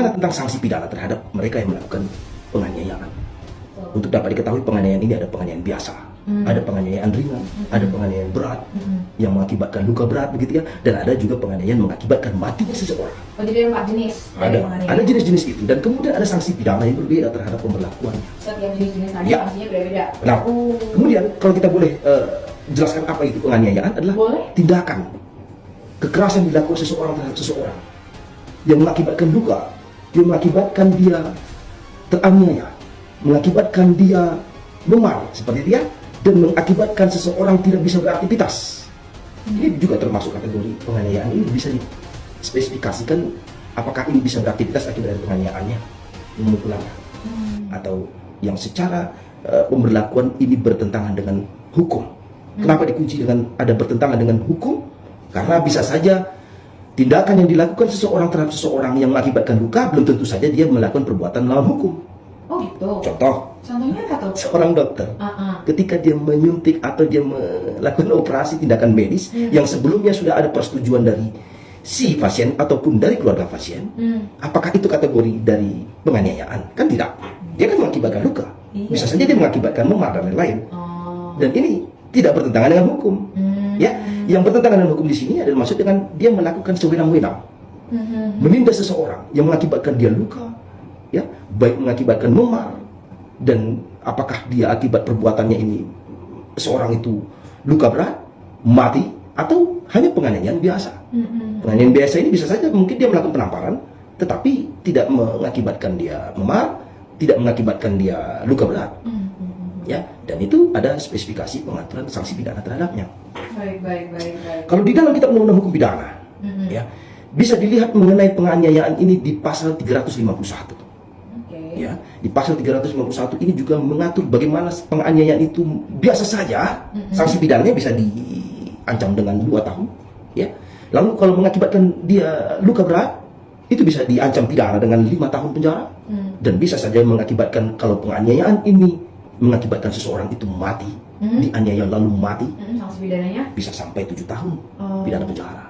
bicara tentang sanksi pidana terhadap mereka yang melakukan penganiayaan. Untuk dapat diketahui, penganiayaan ini ada penganiayaan biasa, ada penganiayaan ringan, ada penganiayaan berat yang mengakibatkan luka berat begitu ya, dan ada juga penganiayaan mengakibatkan matinya seseorang. Oh, jadi ada 4 jenis. Ada jenis-jenis itu, dan kemudian ada sanksi pidana yang berbeda terhadap pemberlakuannya. Setiap jenis-jenis tadi Ya. sanksinya berbeda. Nah, kemudian kalau kita boleh jelaskan apa itu penganiayaan adalah Boleh. tindakan kekerasan dilakukan seseorang terhadap seseorang yang mengakibatkan luka, yang mengakibatkan dia teraniaya, mengakibatkan dia memar seperti dia, dan mengakibatkan seseorang tidak bisa beraktivitas. Ini juga termasuk kategori penganiayaan. Ini bisa dispesifikasikan apakah ini bisa beraktivitas akibat dari penganiayaannya, memukul atau yang secara pemberlakuan ini bertentangan dengan hukum. Kenapa dikunci dengan ada bertentangan dengan hukum? Karena bisa saja tindakan yang dilakukan seseorang terhadap seseorang yang mengakibatkan luka belum tentu saja dia melakukan perbuatan melawan hukum. Oh gitu. Contohnya apa tuh? seorang dokter ketika dia menyuntik atau dia melakukan operasi tindakan medis yang sebelumnya sudah ada persetujuan dari si pasien ataupun dari keluarga pasien, apakah itu kategori dari penganiayaan? Kan tidak. Dia kan mengakibatkan luka. Bisa saja dia mengakibatkan memar dan lain-lain. Dan ini tidak bertentangan dengan hukum. Ya, yang bertentangan dengan hukum di sini adalah maksud dengan dia melakukan sewenang-wenang, menindas seseorang yang mengakibatkan dia luka, ya, baik mengakibatkan memar, dan apakah dia akibat perbuatannya ini seorang itu luka berat, mati, atau hanya penganiayaan biasa. Penganiayaan biasa ini bisa saja mungkin dia melakukan penamparan, tetapi tidak mengakibatkan dia memar, tidak mengakibatkan dia luka berat. Ya, dan itu ada spesifikasi pengaturan sanksi pidana terhadapnya. Baik. Kalau di dalam kitab undang-undang hukum pidana, ya, bisa dilihat mengenai penganiayaan ini di pasal 351. Ya, di pasal 351 ini juga mengatur bagaimana penganiayaan itu biasa saja sanksi pidananya bisa diancam dengan 2 tahun, ya. Lalu kalau mengakibatkan dia luka berat, itu bisa diancam pidana dengan 5 tahun penjara, dan bisa saja mengakibatkan kalau penganiayaan ini mengakibatkan seseorang itu mati, dianiaya lalu mati, Sanksi pidananya bisa sampai 7 tahun pidana penjara.